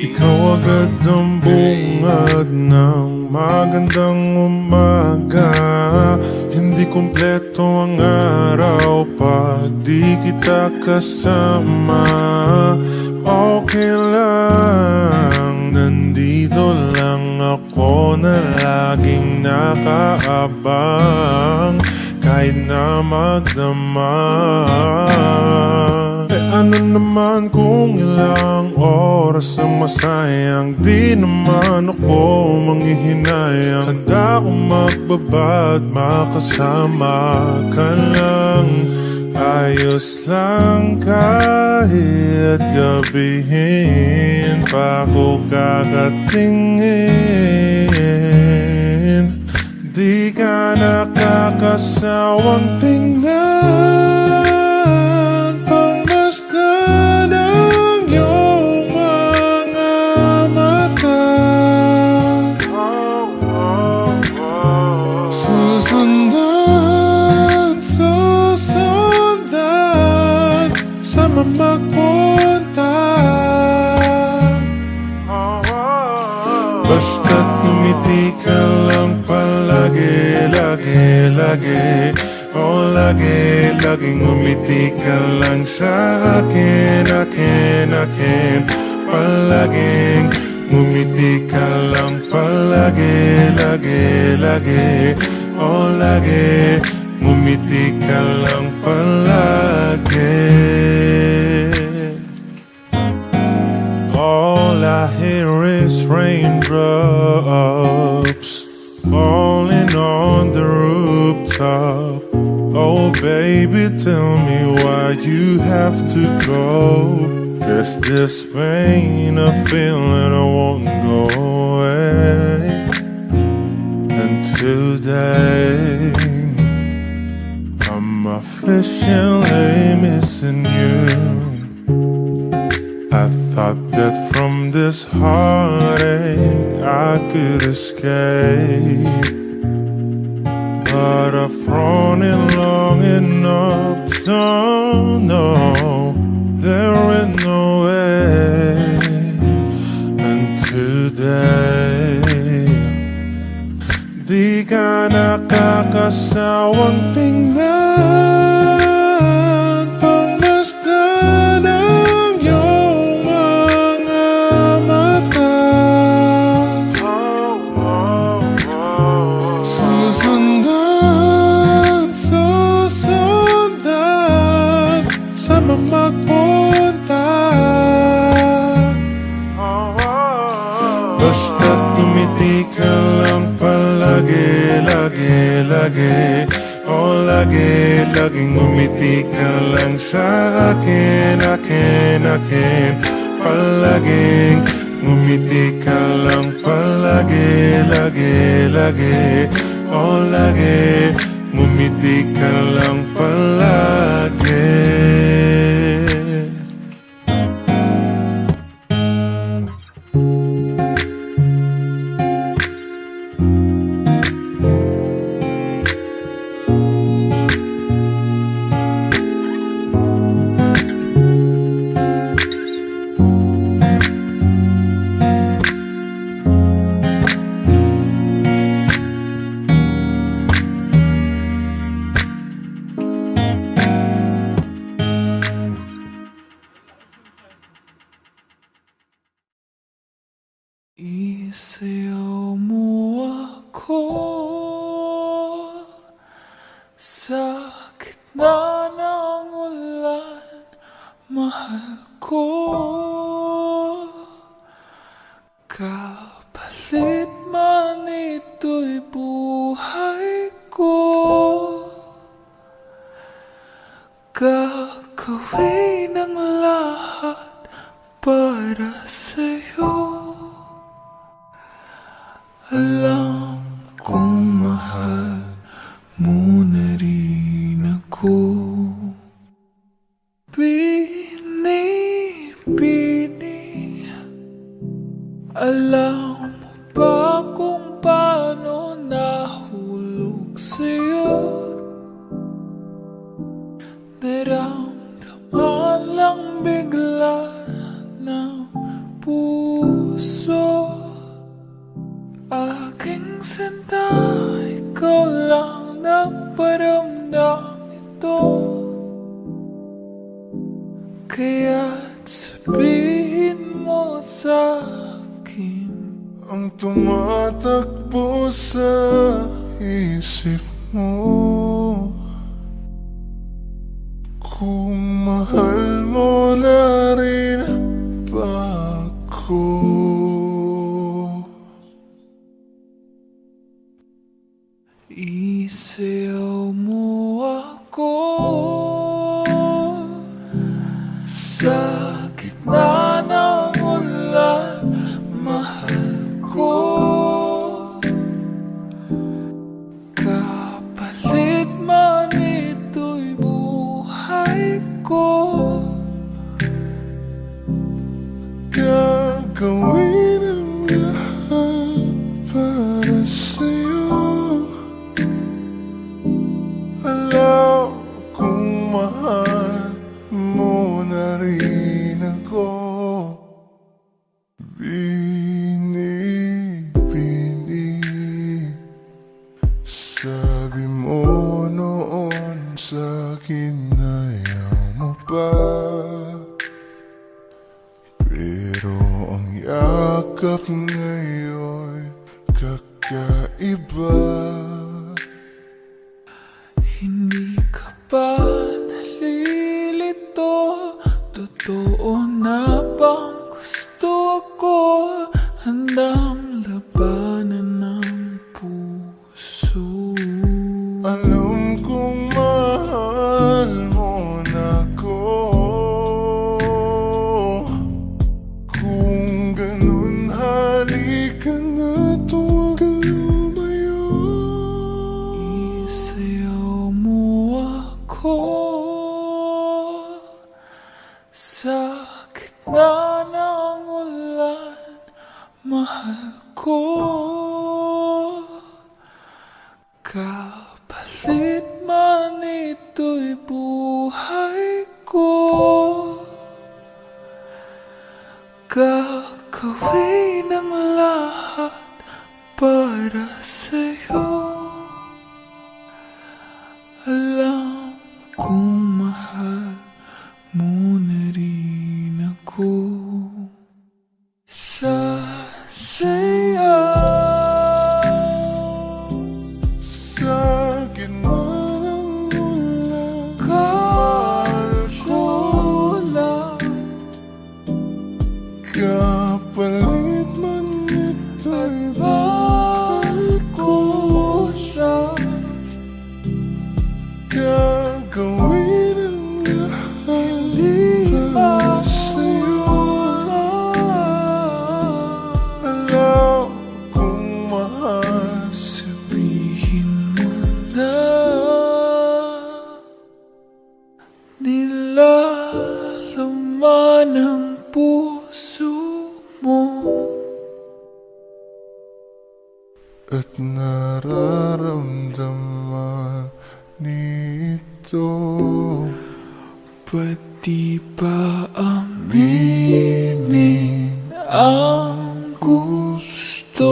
Ikaw agad ang bungad ng magandang umaga. Hindi kumpleto ang araw pag di kita kasama. Okay lang, nandito lang ako na laging nakaabang kahit na magdama. Ano naman kung ilang oras ang masayang, di naman ako manghihinayang. Handa akong magbaba at makasama ka lang. Ayos lang kahit gabihin pa ko kakatingin. Di ka nakakasawang tingnan. Magpunta, basta't ngumiti ka lang palagi, lagi, lagi. Oh, lagi, laging ngumiti ka lang sa akin, akin, akin. Palaging ngumiti ka lang palagi, lagi, lagi. Oh, lagi, ngumiti ka lang palagi. All I hear is raindrops falling on the rooftop. Oh baby, tell me why you have to go. 'Cause this pain I'm feeling I won't go away. And today I'm officially missing you. I thought that from this heartache I could escape, but I've thrown it long enough to know there ain't no way. And today di ka nakakasawang tingnan. Basta't ngumiti ka lang palagi, lagi, lagi. Oh, lagi, laging ngumiti ka lang sa akin, akin, akin. Palaging ngumiti ka lang palagi, lagi, lagi. Oh, lagi, ngumiti ka lang palagi. Isayaw mo ako sa gitna ng ulan, mahal ko. Kapalit man ito'y buhay ko, gagawin ang lahat para sa'yo. Alam aking sinta, ikaw lang nagparamdam nito. Kaya't sabihin mo sa akin ang tumatakbo sa isip mo. Kung mahal mo na rin ba ako? Isayaw mo ako sa gitna ng ulan, mahal ko. Kapalit man ito'y buhay ko. Gagawin ang lahat para sa'yo. Alam kong mahal mo na rin ako. Binibini, sabi mo noon sa'kin ayaw mo pa. Pero ang yakap ngayon kakaiba. Hindi ka ba nalilito? Totoo na bang gusto ko? Handang labanan ng puso. Alam kong mahal mo na ko. Kung ganun halika na tuwag lumayo. Isayaw mo ako sa gitna ng ulan, mahal ko. Kapalit man ito'y buhay ko. Gagawin ang lahat para sa'yo. Alam kong mahal mo na rin ako. Sasayaw Sa gitna ng ulan, mahal ko lang. kapalit man ito'y Mahal ko siya. gagawin ang lahat Di para ba sa'yo. mula? Alam kong mahal. Sabihin mo na nilalaman ang puso mo. At nararamdaman nito. Pati ba aminin ang gusto?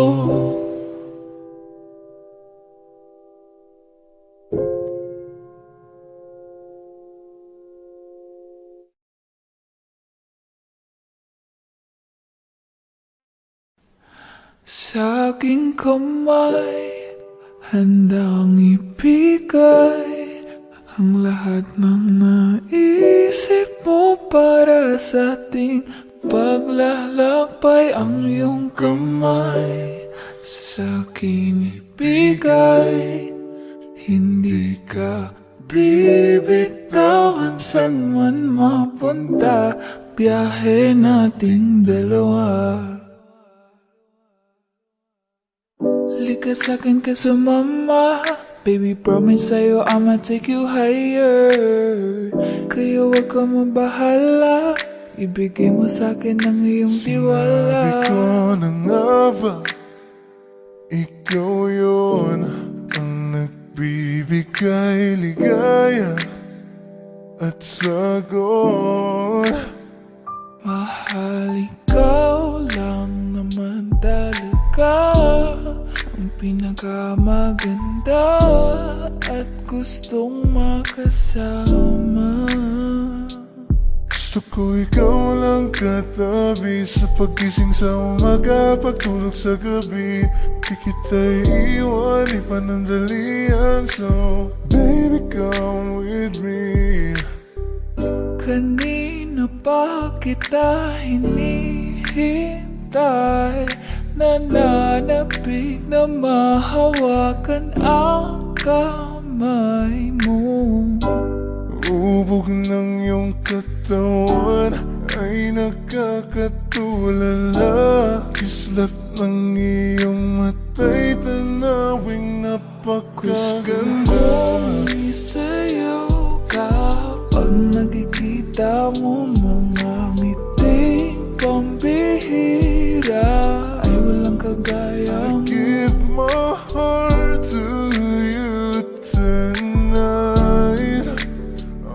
Sa aking kamay, handang ibigay ang lahat ng naisip mo para sa ating paglalakbay. Ang iyong kamay sa aking ibigay, hindi ka bibitawan saan man mapunta. Biyahe nating dalawa. Lika sa'kin ka sumama, baby promise sa'yo I'ma take you higher. Kaya wag ka mabahala, ibigay mo sa'kin ang iyong tiwala. Sinabi ko na nga ba, ikaw yun ang nagbibigay ligaya at sagot. Mahal, ikaw lang naman talaga ang pinakamaganda at gustong makasama. Gusto ko ikaw lang katabi sa paggising sa umaga, pagtulog sa gabi. Di kita iiwan, di panandalian. So, baby, come with me. Kanina pa kita hinihintay, nananapig na mahawakan ang kamay mo. Ubog ng iyong katawan ay nakakatulala. Kislap ng iyong mata'y tanawing napakaganda. Kung isayaw ka pag nakikita mo mga ngiting pambihira, ay walang kagaya mo. Give my heart to you tonight.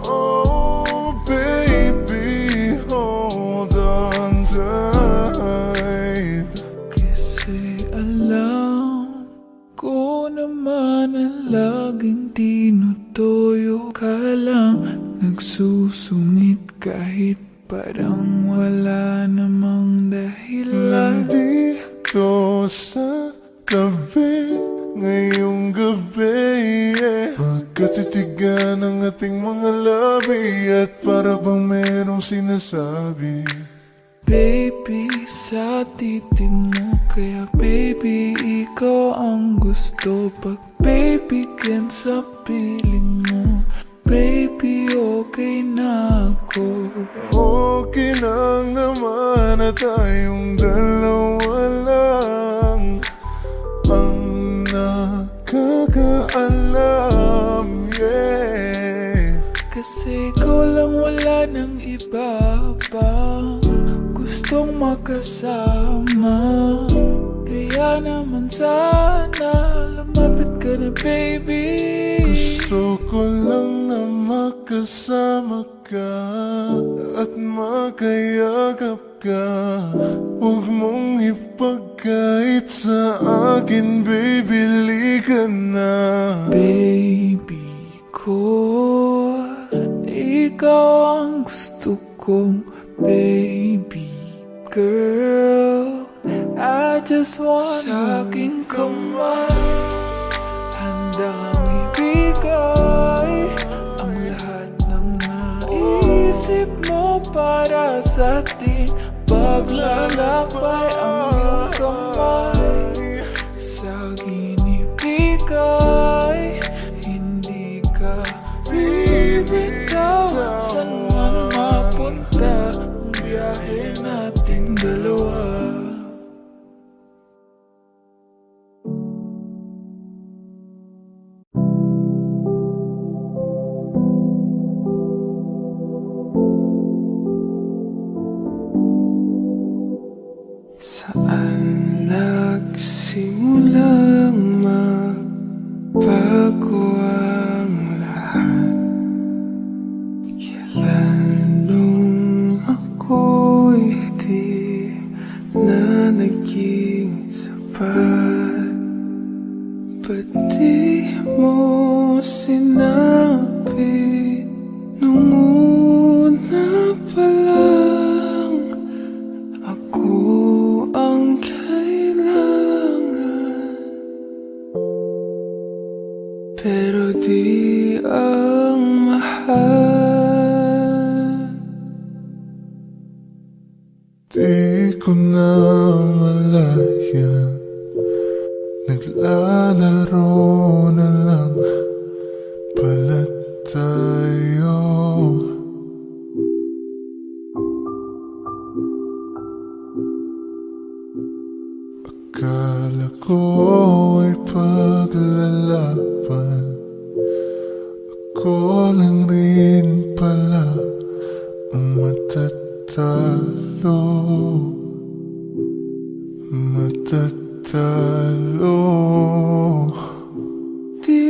Oh baby, hold on tight. Kasi alam ko naman na laging tinutoyo ka lang, nagsusungit kahit parang wala namang dahilan. Nandito sa tabi ngayong gabi, magkatitigan ang ating mga labi, at para bang merong sinasabi. Baby, sa titig mo, kaya baby, ikaw ang gusto. Pag baby, can sa piling mo, baby, okay na ako. Okay lang naman na tayong dalawa lang ang nakakaalam, yeah. Kasi ikaw lang, wala nang iba pa gustong makasama. Kaya naman sana lumapit ka na, baby. Gusto ko lang na makasama ka at makayakap ka. Huwag mong ipagkait sa akin, baby, lika na. Baby ko, ikaw ang gusto kong baby girl. I just want sa aking kamay, handang ibigay ang lahat ng naisip mo para sa atin. Paglalakbay ang iyong kamay sa akin ibigay, hindi ka bibitawan. Saan man mapunta ang biyahe nating dalawa. Saan nagsimulang magbago ang lahat? Kailan nung ako'y di na naging sapat? Ba't di mo sinabi nung una pa lang ako ang kailangan, pero di ang mahal? Di ko na malayan, naglalaro na lang pala tayo. Akala ko ay paglalaban, ako lang rin pala ang matatalo. Matatalo. Di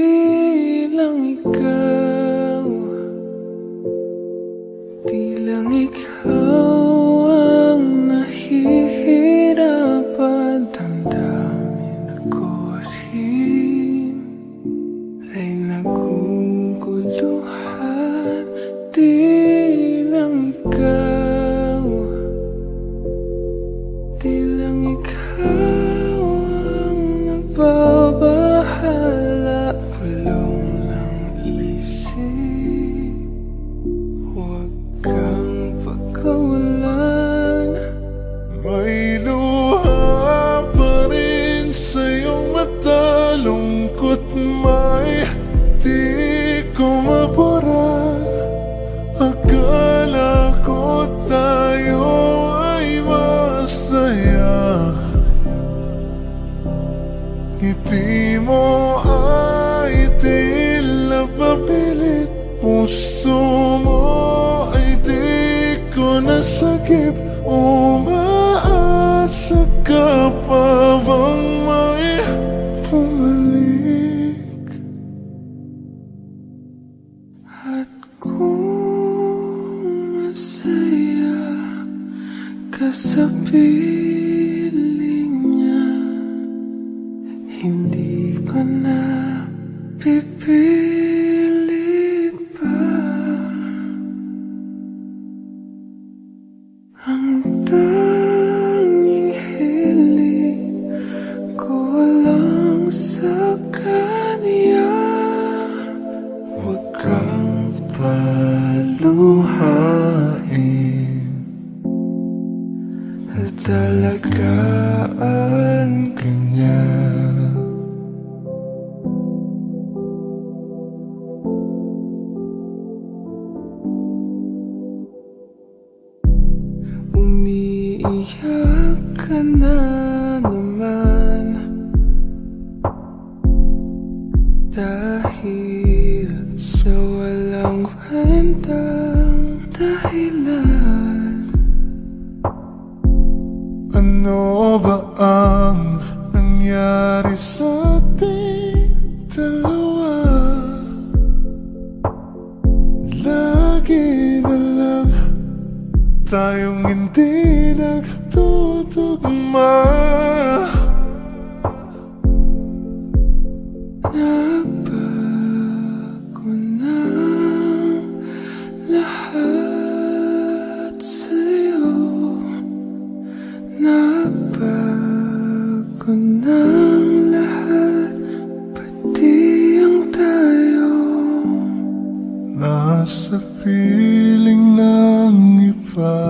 ngiti mo ay tila papilit. Puso mo ay di ko nasagip. Umaasa ka pa bang may bumalik? At kung masaya ka sa piling niya, hindi ko na pipilit pa. Ang tanging hiling ko lang sa kanya, huwag kang paluhain at alagaan ka niya. Umiiyak ka na naman dahil sa walang kwentang dahilan. Ano ba ang nangyari sa ating dalawa? Lagi na lang tayong hindi nagtutugma. Nagbago na lahat sa'yo. Nagbago na lahat, pati ang tayo. Nasa piling ng iba,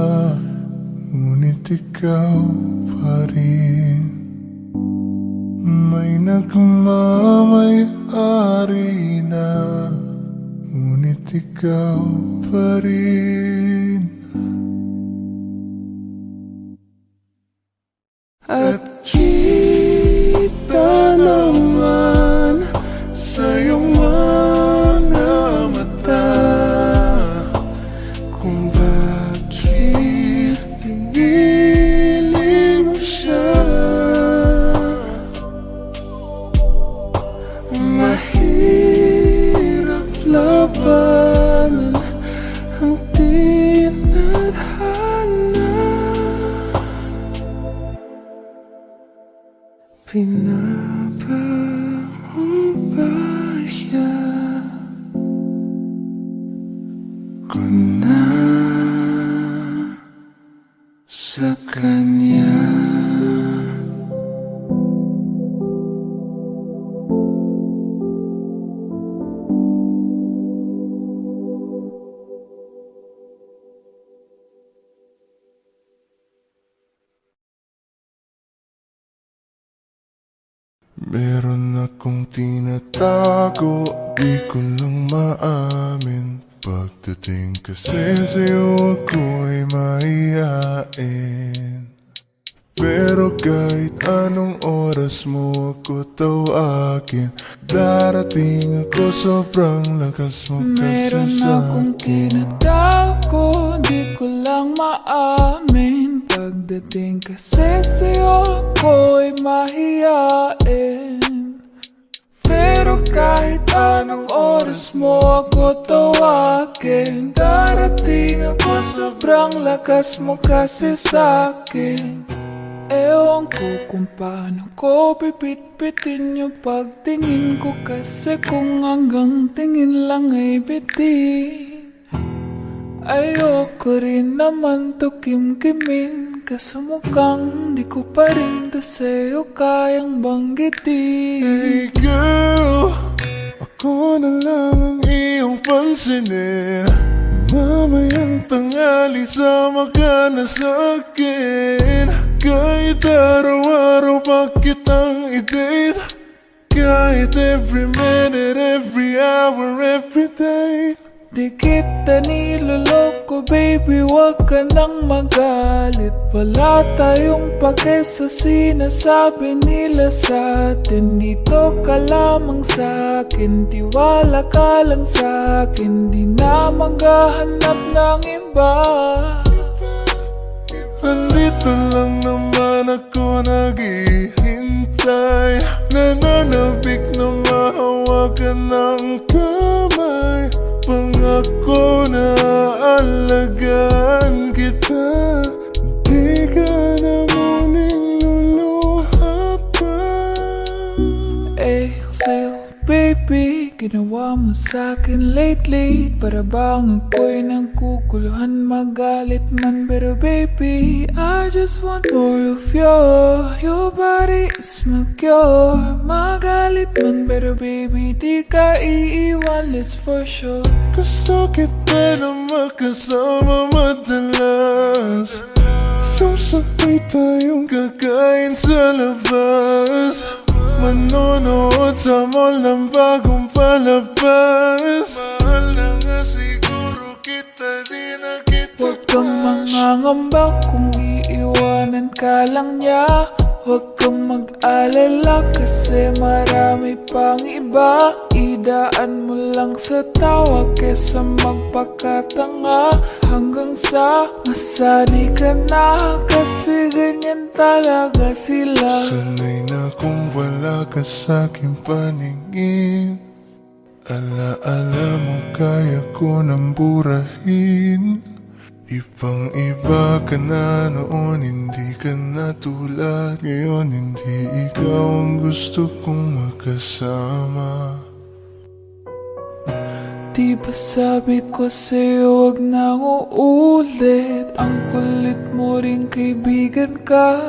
ngunit ikaw pa rin. May nagmamay-ari na, ngunit ikaw pa rin. At kita naman sa iyong mga mata kung bakit pinili mo siya. Mahirap labanan ang tinadhana. Pinapahubaya ko na sa kanya. Meron akong tinatago, di ko lang maamin. Pagdating kasi sa'yo ako'y mahihain. Pero kahit anong oras mo ako tawagin, darating ako, sobrang lakas mo kasi Meron sa'kin. akong tinatago, di ko lang maamin. Pagdating kasi sa'yo ako'y mahiyain. Pero kahit anong oras mo ako tawagin, darating ako, sobrang lakas mo kasi sa'kin. Ewan ko kung paano ko pipit-pitin yung pagtingin ko, kasi kung hanggang tingin lang ay bitin. Ayoko rin naman to kimkimin, kaso mukhang di ko pa rin to sa'yo kayang banggitin. Hey girl, ako na lang ang iyong pansinin. Mamayang tanghali sama ka na sa'kin. Kahit araw-araw pa kitang i-date, kahit every minute, every hour, every day. Di kita niloloko ko baby, wag ka nang magalit. Wala tayong pake sa sinasabi nila sa atin. Dito ka lamang sa'kin, tiwala ka lang sa'kin. Di na maghahanap ng iba. Andito lang naman ako naghihintay, nananabik na mahawakan ng kamay. Pangako na aalagaan kita, di ka na muling luluha pa. Lil baby, ginawa mo sa'kin lately. Para bang ako'y nagkukuluhan, magalit man. Pero baby, I just want more of your body is my cure. Magalit man, pero baby, di ka iiwan, it's for sure. Gusto kita na makasama madalas, yung sabay tayong kakain sa labas, manonood sa mall ng bagong palabas. Mahal na nga siguro kita, di na kita. Huwag kang mangangamba kung iiwanan ka lang niya. Huwag kang mag-alala kasi marami pang iba. Idaan mo lang sa tawa kesa magpakatanga, hanggang sa masanay ka na, kasi ganyan talaga sila. Sanay na kung wala ka sa'king paningin, alaala mo kaya ko nang burahin. Ibang iba ka na noon, hindi ka na tulad ngayon. Hindi ikaw ang gusto kong makasama. Di ba sabi ko sa'yo, wag na uulit. Ang kulit mo rin, kaibigan ka.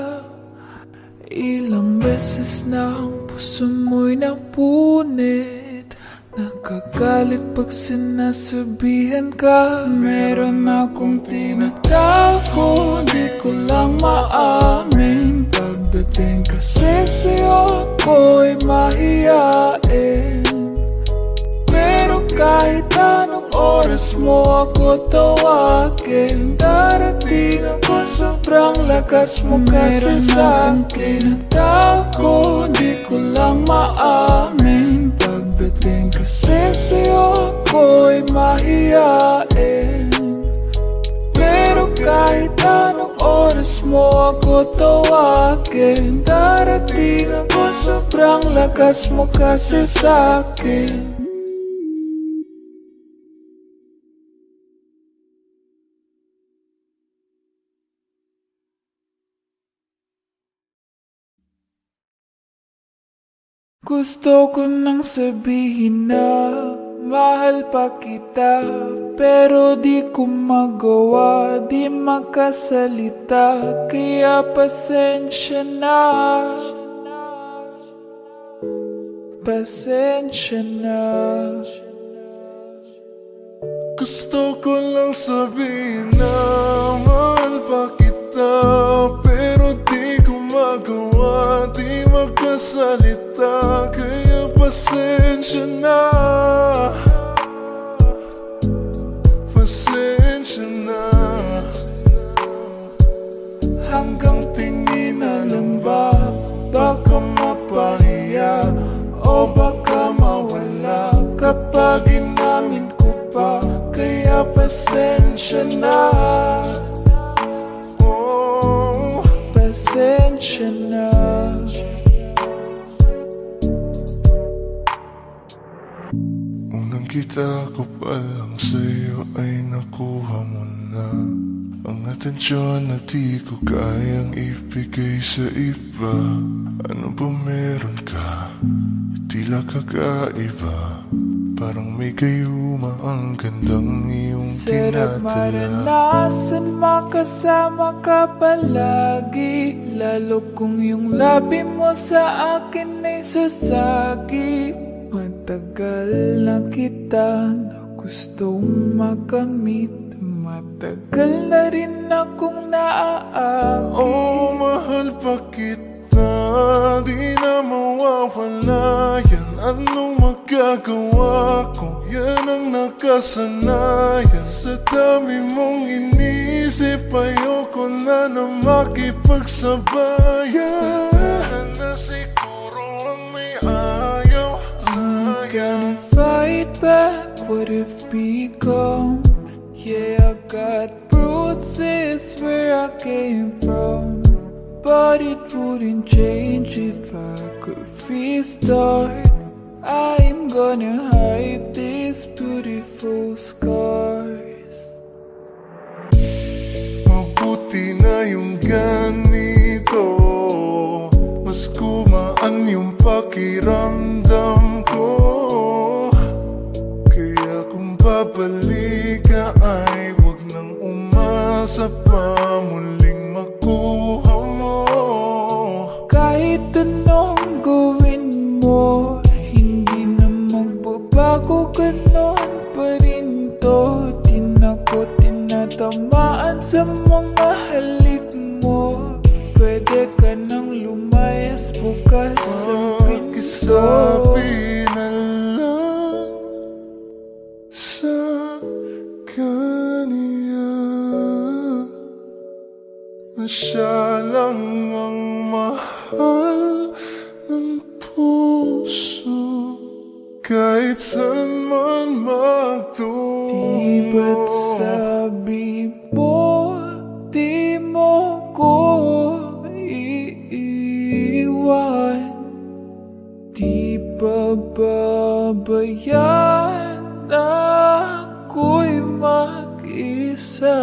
Ilang beses na ang puso mo'y napunit. Nakagalit pag sinasabihan ka. Meron akong tinatago, di ko lang maamin. Pagdating kasi sa'yo, ako'y mahiyain. Pero kahit anong oras mo ako tawagin, darating ako, sobrang lakas mo kasi sa'kin. Tinatago, di ko lang maamin. Pagdating kasi sa'yo, ako'y mahiyain. Pero kahit anong oras mo ako tawagin, darating ako, sobrang lakas mo kasi sa'kin. Gusto ko nang sabihin na mahal pa kita, pero di ko magawa, di makasalita. Kaya pasensya na, pasensya na. Gusto ko lang sabihin na mahal pa kita, pero di ko magawa, di makasalita. Kaya pasensya na, pasensya na. Hanggang tingin na lang ba, baka mapahiya o baka mawala kapag inamin ko pa. Kaya pasensya na, oh, pasensya na. Unang kita ko pa lang sa'yo ay nakuha mo na ang atensyon na di ko kayang ibigay sa iba. Ano ba meron ka? Tila kakaiba, parang may gayuma ang gandang iyong Sarap tinatala. maranasan, makasama ka palagi, lalo kung yung labi mo sa akin ay sasagi. Matagal na kita na gustong makamit, matagal na rin akong naaakit. Oh, mahal pa kita, di na mawawala yan. Anong magagawa ko? yan ang nakasanayan. Sa dami mong inisip, ayoko na makipagsabayan. Na siguro ang may ayaw I'm sa'yo. gonna fight back, what if become? Yeah, I got bruises where I came from, but it wouldn't change if I could restart. I'm gonna hide these beautiful scars. Mabuti na yung ganito, mas gumaan yung pakiramdam ko. Kaya kung babalik ka ay wag nang umasa pa muling makuha mo. Kahit anong gawin mo, hindi na magbabago, ganon pa rin to. Di na ko tinatamaan sa mga halik mo. Pwede ka nang lumayas bukas ang pinto. Pakisabi na lang sa kanya na siya lang ang mahal ng puso, kahit saan man magtungo. Di ba't sabi mo, di mo ko iiwan? Di ba babayaan ako'y mag-isa?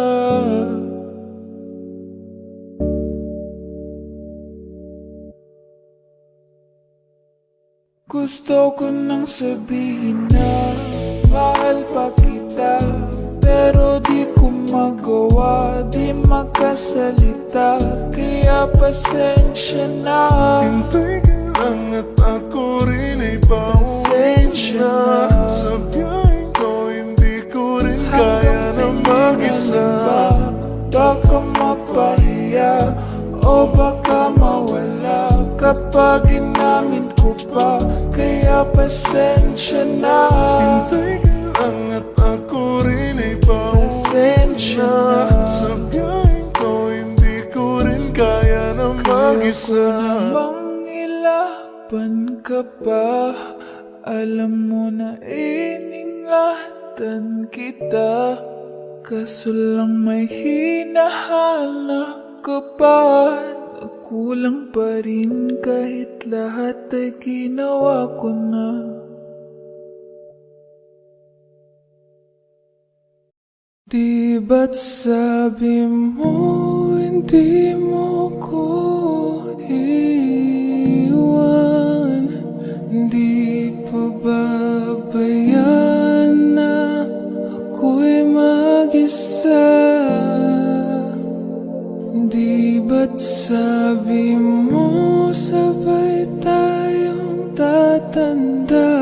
Gusto ko nang sabihin na mahal pa kita, pero di ko magawa, di makasalita. Kaya pasensya na, Hintay ka lang at ako rin ay pauwi na. Sa biyaheng ko hindi ko rin kaya na mag-isa. Baka mapahiya o baka mawala kapag inamin ko pa. Kaya pasensya na, Hintay ka lang at ako rin ay pauwi pasensya na. na. Sa biyaheng ko hindi ko rin kaya na Kaya mag-isa. ko namang ilaban ka pa. Alam mo na iningatan kita, kaso lang may hinahanap ka pa. Kulang pa rin kahit lahat ay ginawa ko na. Di ba't sabi mo hindi mo ko iwan? Di pa babayaan na ako'y mag-isa? Di ba't sabi mo sabay tayong tatanda?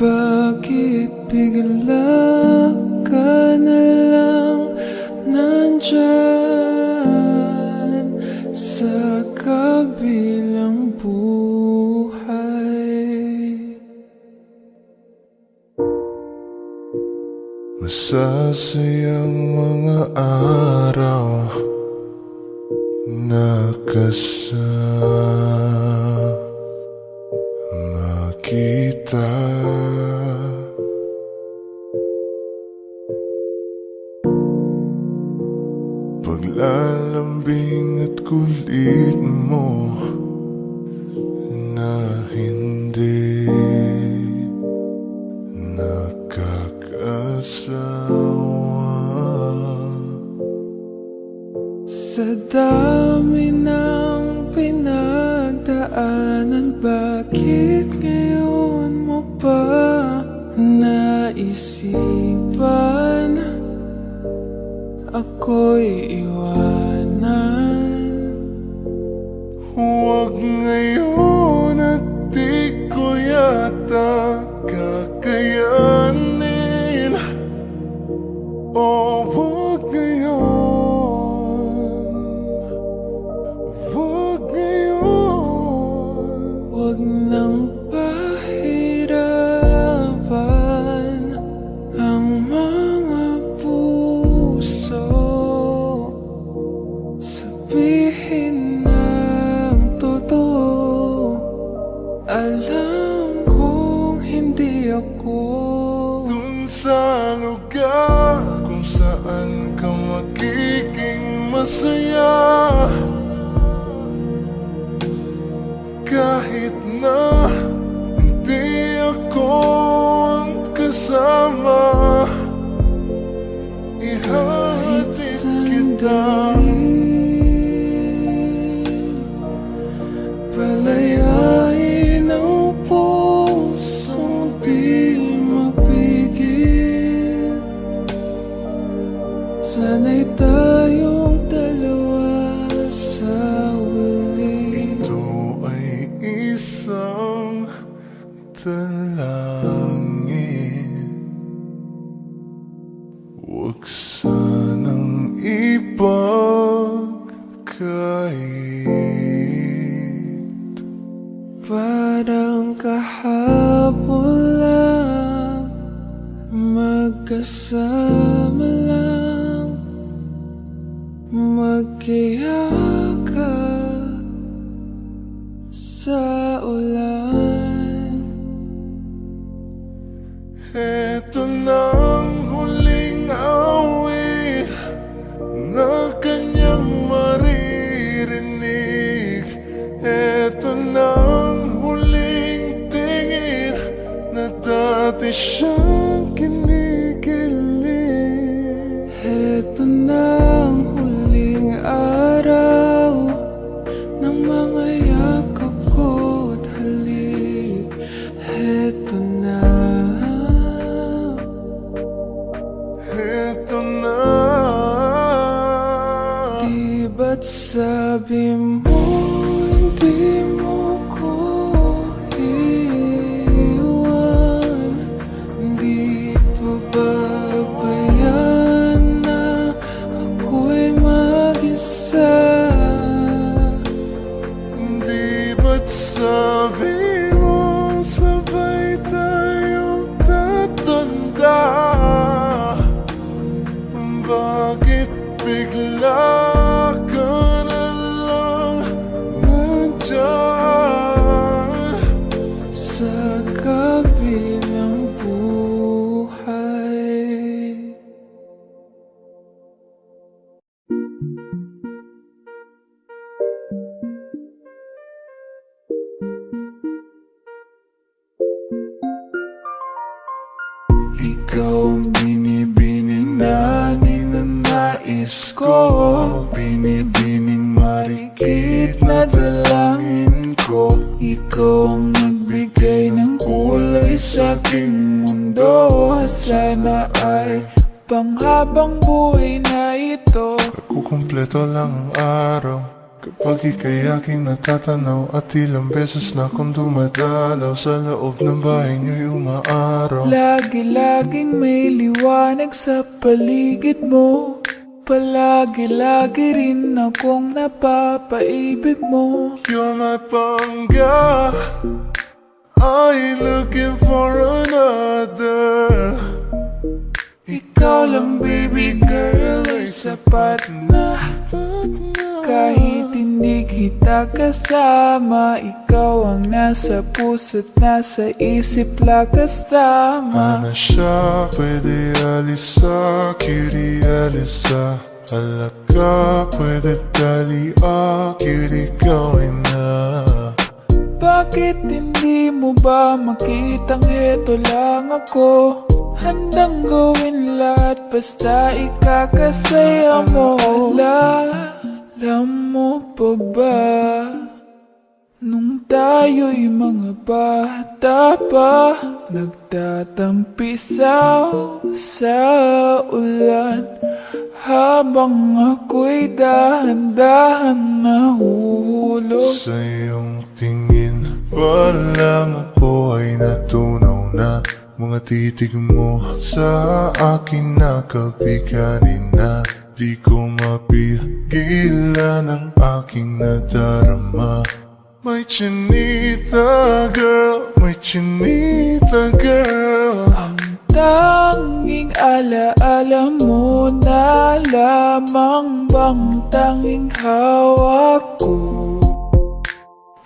Bakit bigla ka na lang nandyan sa kabilang buhay? Masasayang mga araw na kasama kita. Paglalambing at kulit mo na hindi nakakasawa. Sa dami ng pinagdaanan, bakit ngayon mo pa naisipan ako'y iwanan? Huwag ngayon at di ko yata kakayanin. Oh, huwag ngayon, huwag ngayon. Huwag nang pahirapan Alam kong hindi ako dun sa lugar kung saan ka magiging masaya. Kahit na hindi ako ang kasama, ihahatid kita. Palayain ang pusong di mapigil. Sana'y tayong dalawa sa huli. Ito ay isang dalangin, huwag sanang ipagkait. Parang kahapon lang, magkasama lang, magkayakap sa ulan. Eto nang huling awit na kanyang maririnig. Eto nang huling tingin na dati siyang kinikilig. Eto na ang huling araw ng mga yakap ko't halik. Eto na. Eto na. Di ba't sabi mo hindi mo ko iwan? Di pa babayaan na ako'y mag-isa? Di ba't sabi mo sabay tayong tatanda? Bakit bigla ka na lang nandyan Sa kabilang buhay. Ikaw ang binibining na ninanais ko, binibining marikit na dalangin ko. Ikaw ang nagbigay ng kulay sa aking mundo. Sana ay panghabang buhay na ito. Kukumpleto lang ang araw kapag ika'y aking natatanaw, at ilang beses na akong dumadalaw sa loob ng bahay niyo'y umaaraw. Lagi-laging may liwanag sa paligid mo. Palagi-lagi rin akong napapaibig mo. You're my pangga, I ain't looking for another. Ikaw lang baby girl ay sapat na. Kahit hindi kita kasama, ikaw ang nasa puso't nasa isip lakas tama. Ana siya, pwede alisa, kiri alisa. Alaka, pwede tali, kiri gawin na. Bakit hindi mo ba makitang heto lang ako? Handang gawin lahat basta ikakasaya mo. Alam mo pa ba, nung tayo'y mga bata pa, nagtatampisaw sa ulan, habang ako'y dahan-dahan nahuhulog. Sa iyong tingin pa lang ako ay natunaw na. Mga titig mo sa akin nakabiganin na. Di ko mapigilan ang aking nadarama. May chinita girl, may chinita girl. Ang tanging alaala mo na lamang bang tanging hawak ko.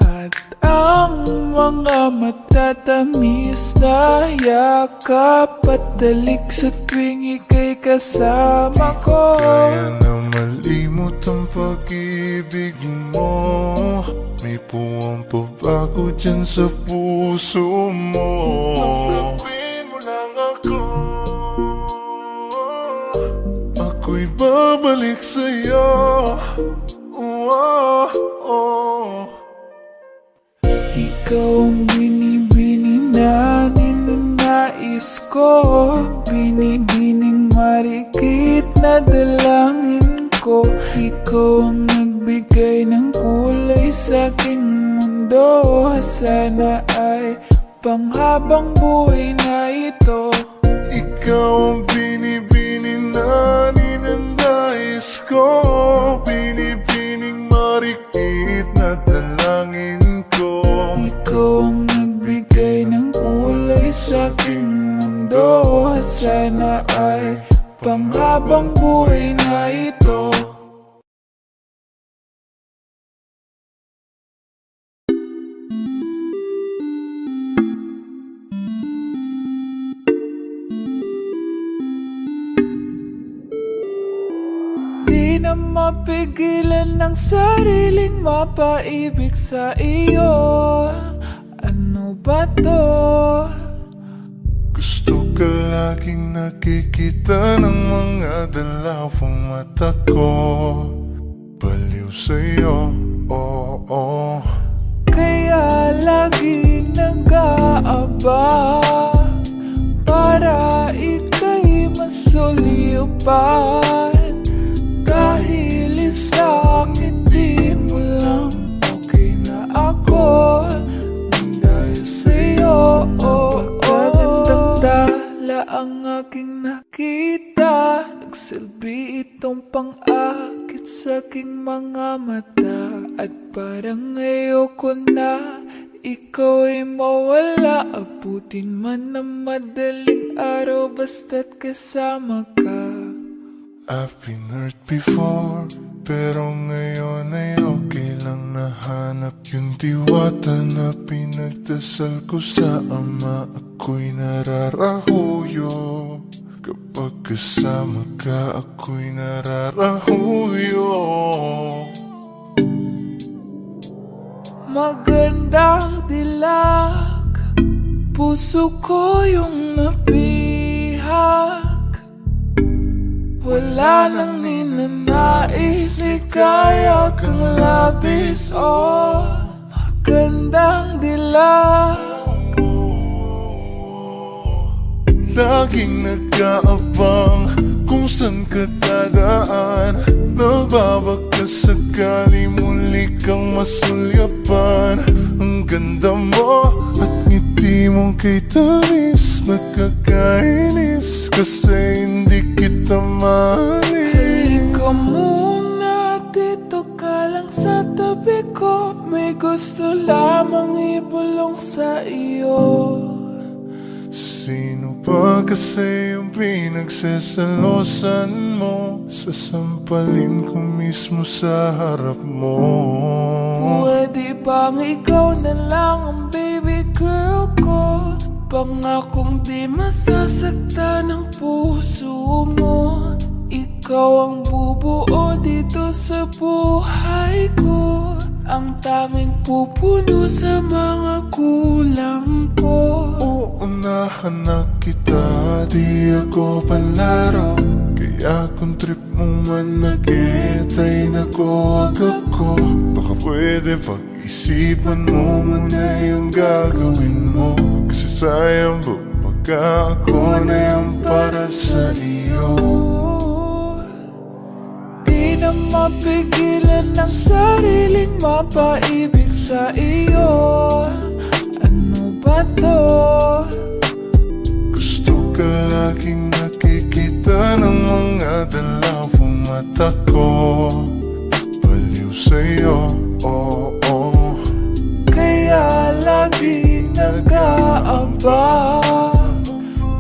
At Ang mga matatamis na yakap at dalik sa tuwing ika'y kasama ko. Kaya na malimot ang pag-ibig mo. May puwang pabago dyan sa puso mo. Tanggapin mo lang ako. Ako'y babalik sa'yo. Oh, oh. Ikaw ang binibini na ninanais ko, binibining marikit na dalangin ko. Ikaw ang nagbigay ng kulay sa aking mundo. Sana ay panghabang buhay na ito. Ikaw ang binibini na ninanais ko, binibining marikit na dalangin ko. Ikaw ang nagbigay ng kulay sa aking mundo. Sana ay panghabang buhay na ito. Di na mapigilan ng sariling mapaibig sa iyo. Ano ba to? Gusto ka laging nakikita ng mga dalawang mata ko. Baliw sa'yo, oh, oh. Kaya lagi nag-aaba para ika'y masulipan. Dahil isang hindi mo lang okay na ako. Dahil sa'yo, napakagandang tala ang aking nakita. Nagsilbi itong pang-akit sa aking mga mata. At parang ayoko na ikaw ay mawala. Abutin man ng madaling araw basta't kasama ka. I've been hurt before, pero ngayon ay okay lang. Nahanap yung diwata na pinagdasal ko sa Ama. Ako'y nararahuyo. Kapag kasama ka, ako'y nararahuyo. Magandang dilag, puso ko yung nabihag. Wala nang ninanais, ikaya kang labis. Oh, magandang dilag. Laging nag-aabang kung saan ka dadaan. Nagbabaka sakali muli kang masulyapan. Ang ganda mo at ngiti mong kay tamis. Nakakainis kasi hindi kita mahalin. Halika muna, dito ka lang sa tabi ko. May gusto lamang ibulong sa iyo. Sino ba kasi yung pinagsasalosan mo? Sasampalin ko mismo sa harap mo. Pwede bang ikaw na lang ang baby girl ko? Pangakong di masasaktan ang puso mo. Ikaw ang bubuo dito sa buhay ko. Ang tanging pupuno sa mga kulang ko. Uunahan na kita, di ako palaro. Kaya kung trip mo man nag-get ay nakuwag ako. Baka pwede pag-isipan mo muna yung gagawin mo. Kasi sayang ba pagka ako na yung para sa iyo. Di na mapigilan ng sariling mapaibig sa iyo. Ano ba to? Gusto ka laging nakikita ng mga dalawang mata ko. Baliw sa'yo, oh, oh. Kaya lagi nag-aaba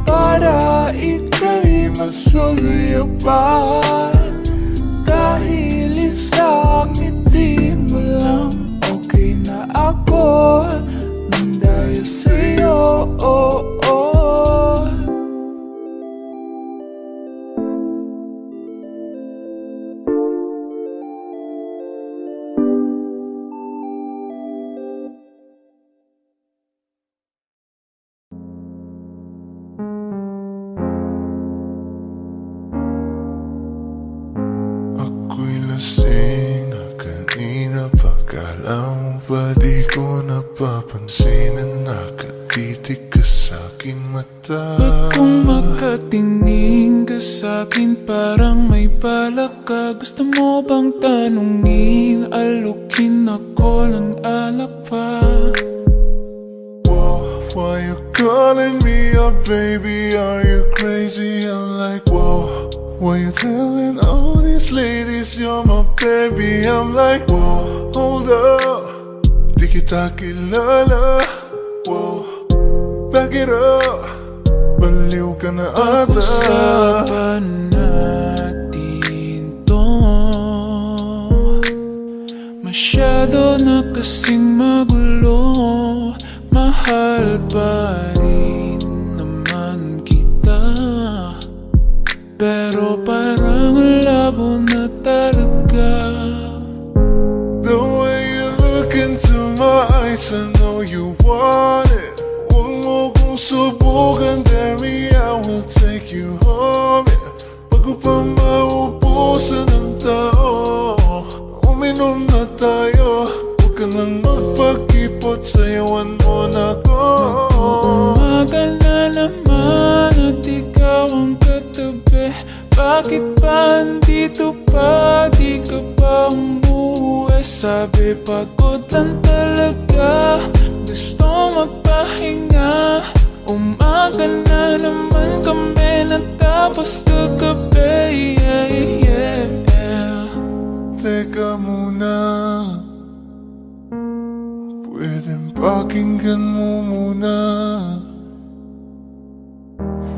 para ika'y masulyapan. Dahil isang ngiti mo lang okay na ako. nang dahil sa'yo. Ako'y lasing na kanina pa. Kala mo ba di ko napapansin na nakatitig ka sa'king mata? Ba't kung makatingin ka sa'kin parang may balak ka? Gusto mo bang tanungin, alukin ako ng alak pa? Whoa, why you calling me up, baby? Are you crazy? I'm like, whoa. Why you telling all these ladies you're my baby? I'm like, whoa, hold up. Di kita kilala. Whoa, back it up. Baliw ka na ata. Pag-usapan natin to. Masyado na kasing magulo. Mahal pa rin naman kita, pero parang labo na talaga. The way you look into my eyes, I know you want it. Huwag mo kong subukan, dare me, I will take you home, yeah. Bago pa maubusan ng tao, uminom na tayo. Huwag ka nang magpakipot, sayawan mo na ko. Umaga na naman at ikaw ang katabi. Bakit ba andito pa? Di ka ba umuwi? Sabi pagod lang talaga, gusto magpahinga. Umaga na naman kami natapos kagabi, yeah, yeah. Teka muna, pwedeng pakinggan mo muna.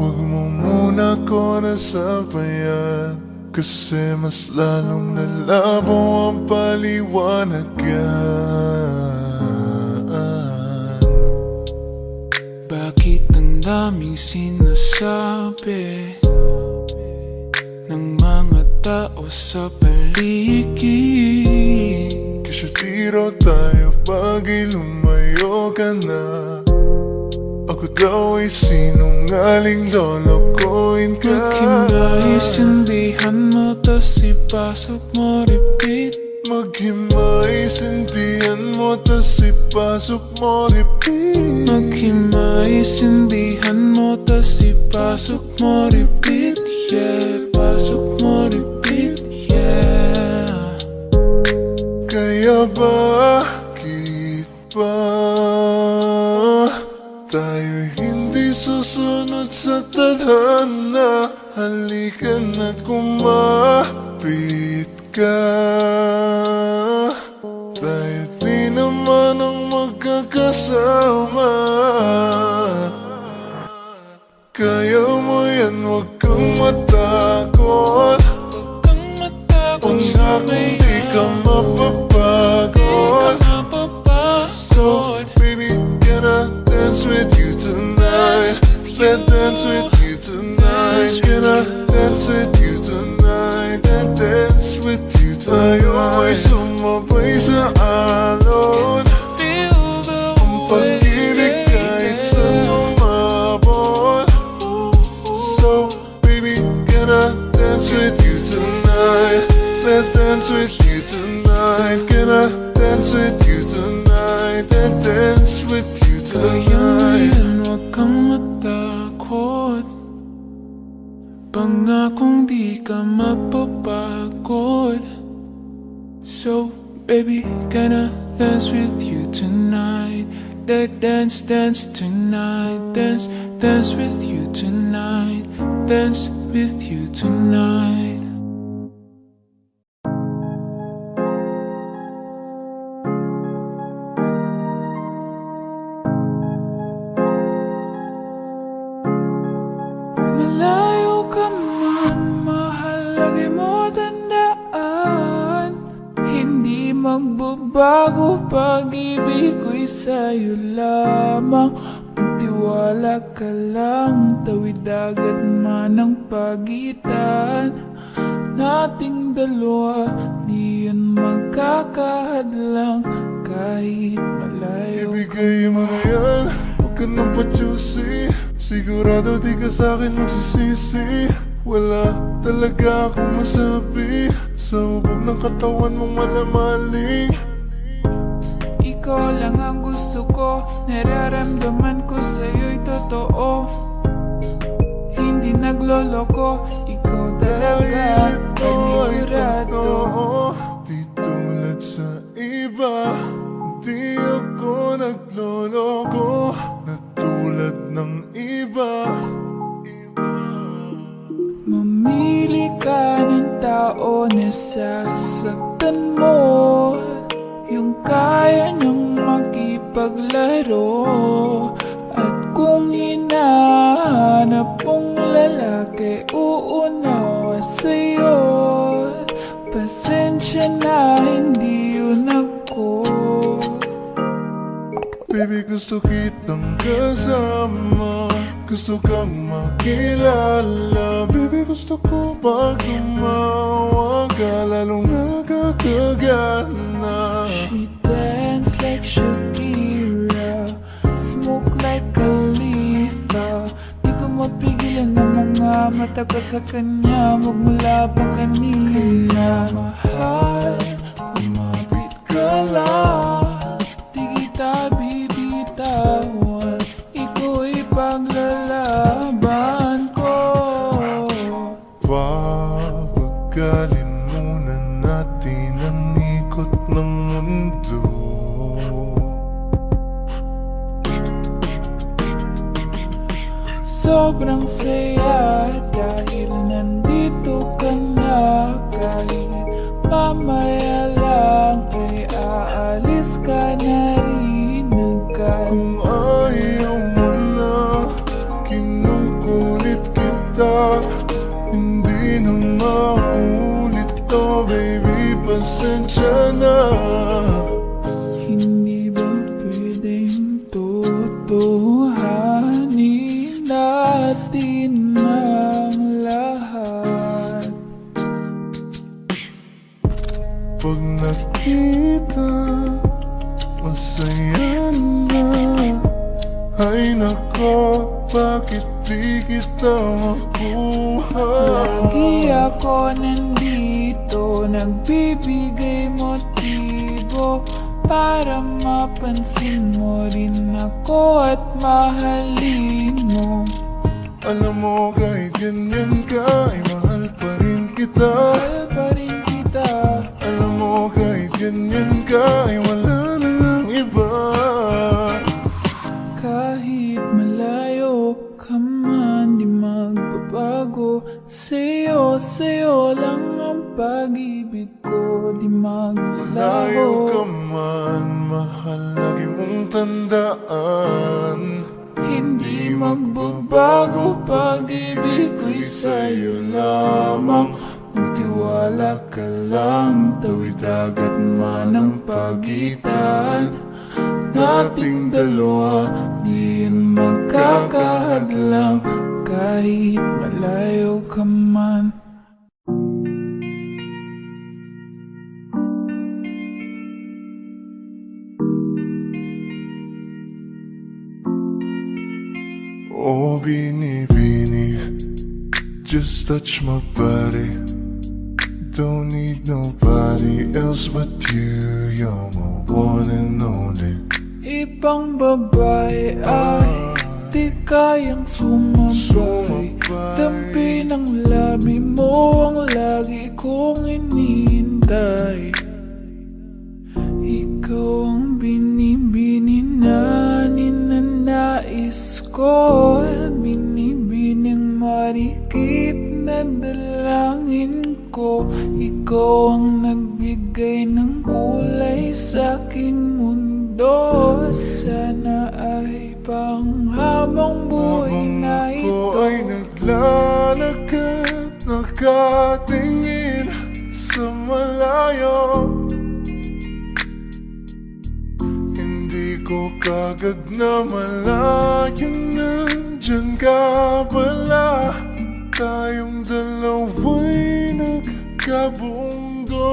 Huwag mo muna ko nasabayan, kasi mas lalong lalabo ang paliwanagan. Bakit ang daming sinasabi ng mga tao sa paligid? Kasi tiro tayo pag lumayo ka na. Ako daw ay sinungaling, lolokohin ka. Maghimay-sindihan mo, tas ipasok mo, repeat. Maghimay-sindihan mo, tas ipasok mo, repeat. Maghimay-sindihan mo, tas ipasok mo, repeat. Yeah, pasok mo, repeat. Yeah. Kaya bakit ba tayo'y hindi susunod sa tadhana? Halika na kumapit ka. Tayo di naman ang magkakasama. Kaya mo yan, huwag kang matakot. Kung sa'kin di ka mapapagod. So baby, can I dance with you tonight? Let's dance with you tonight. Can I dance with you tonight? Let's dance with you tonight. Tayo ay sumabay sa alon. Ang pag-ibig kahit saan umabot. So baby, can I dance with you tonight? Let's dance with you tonight. Can I dance with you tonight? Let's dance with you Kaya tonight. yan, huwag kang matakot. Pangakong di ka mapapagod. So, baby, can I dance with you tonight? Dance, dance tonight. Dance, dance with you tonight. Dance with you tonight. Malayo ka man, mahal, lagi mo tandaan. Hindi magbaba magbabago, pag-ibig ko'y sa'yo lamang. Magtiwala ka lang, tawid dagat man ang pagitan nating dalawa, di yun magkakahadlang kahit malayo. Ibigay mo na yan, huwag ka nang pa-juicy. Sigurado di ka sa'kin magsisisi. Wala talaga akong masabi sa hubog ng katawan mong malamaling. Ikaw lang ang gusto ko, nararamdaman ko sa'yo'y totoo. Hindi nagloloko, ikaw talaga, panigurado. Di tulad sa iba, di ako nagloloko. Na tulad ng iba. Mamili ka ng tao na sasaktan mo, yung kaya niyang makipaglaro. At kung hinahanap mong lalaki, uunawa sa'yo. Pasensya na, hindi yun ako. Baby, gusto kitang kasama, gusto kang makilala. Baby, gusto ko pag tumawa ka, lalong nakakagana. She dance like Shakira, smoke like Khalifa. Di ko mapigilan ng mga mata ko sa kanya, magmula pa kanina. Mahal, kumapit ka lang, di kita bibitawan. Iko'y paglalaban ko. Papagalin muna natin ang ikot ng mundo. Sobrang saya dahil nandito ka na. Kahit mamaya lang ay aalis ka na rin agad. Kung ayaw mo na, kinukulit kita. Hindi na maulit to, baby, pasensya na. Hindi ba pwedeng totohanin natin ang lahat? Pag nakita, masaya na. Ay nako, bakit di kita makuha? Lagi ako nandito, nagbibigay motibo para mapansin mo rin ako at mahalin mo. Alam mo, kahit ganyan ka, ay mahal pa rin kita. Mahal pa rin kita. Alam mo, kahit ganyan ka, ay wala na lang iba. Kahit malayo ka man, di magbabago. Sa'yo lang ang pag-ibig ko, di Layo maglalaho. ka man, mahal, lagi mong tandaan. Hindi magbabago, pag-ibig ko'y sa'yo lamang. Magtiwala ka lang, tawid dagat man ang pagitan nating dalawa, di yun magkakahadlang kahit malayo ka man. Oh, Bini, just touch my body. Don't need nobody else but you. You're my one and only. Ibang babae ay di kayang sumabay. Dampi ng labi mo ang lagi kong inihintay. Ikaw ang binibini na ninanais ko. Binibining marikit na dalangin ko. Ikaw ang nagbigay ng kulay sa aking mundo. Sana ay panghabang buhay na Ako ito. ay naglalakad, nakatingin sa malayo. ko kagad na malayang nandyan ka pala. Tayong dalawa'y nagkabundo.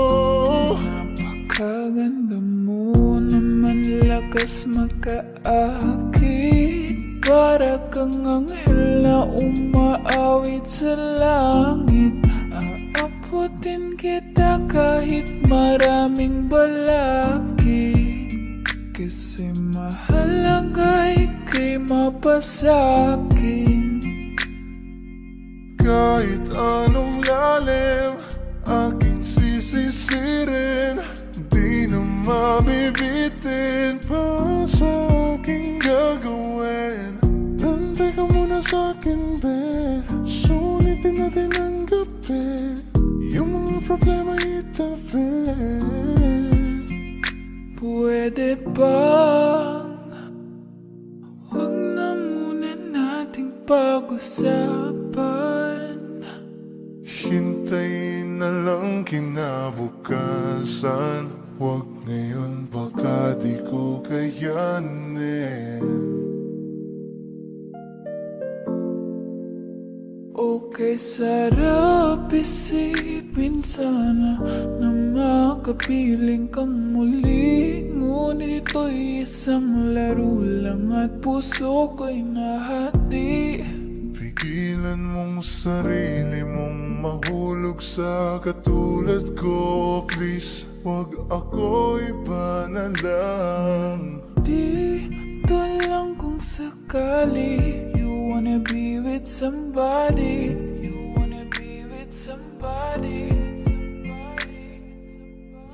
Napakaganda mo naman, lakas makaakit. Para kang anghel na umaawit sa langit. Aabutin kita kahit maraming balakid. Kasi mahalaga ika'y mapasakin. Kahit anong lalim aking sisisirin, di na mabibitin pa sa aking gagawin. Nantay ka muna sa'kin, be. Sulitin natin ang gabi. Yung mga problema itabi. Pwede bang wag na muna nating pag-usapan? Hintayin na lang kinabukasan. Huwag ngayon, baka di ko kayanin. Okay, sarap isipin sana na makapiling ka muli. Ngunit ito'y isang laro lang at puso ko'y nahati. Pigilan mong sarili mong mahulog sa katulad ko. Please, wag ako iba na lang. Dito lang kung sakali you wanna be with somebody. You wanna be with somebody.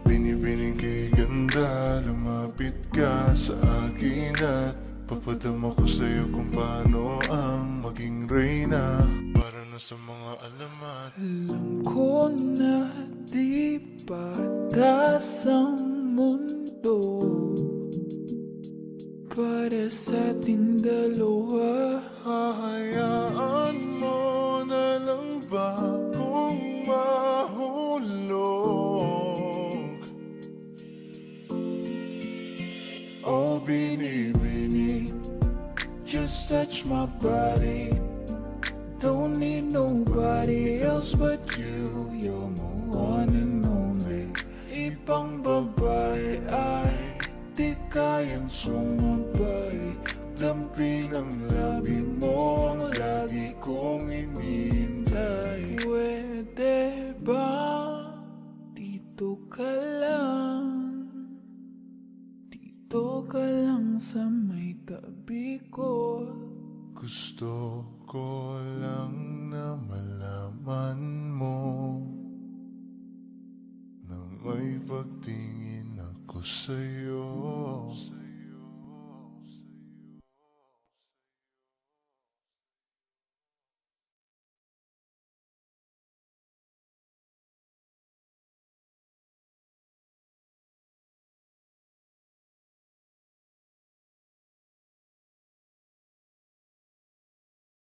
Binibining kay ganda, lumapit ka sa akin at papadama ko sa'yo kung paano ang maging reyna. Para na sa mga alamat. Alam ko na di patas ang mundo para sa ating dalawa. Hahayaan mo na lang ba kung mahulog? Oh, binibini, just touch my body. Don't need nobody else but you. You're my one and only. Ibang babae ay di kayang sumabay. Dampi ng labi mo ang lagi kong inihintay. Pwede ba dito ka lang? Dito ka lang sa may tabi ko. Gusto ko lang na malaman mo na may pagtingin ako sa'yo.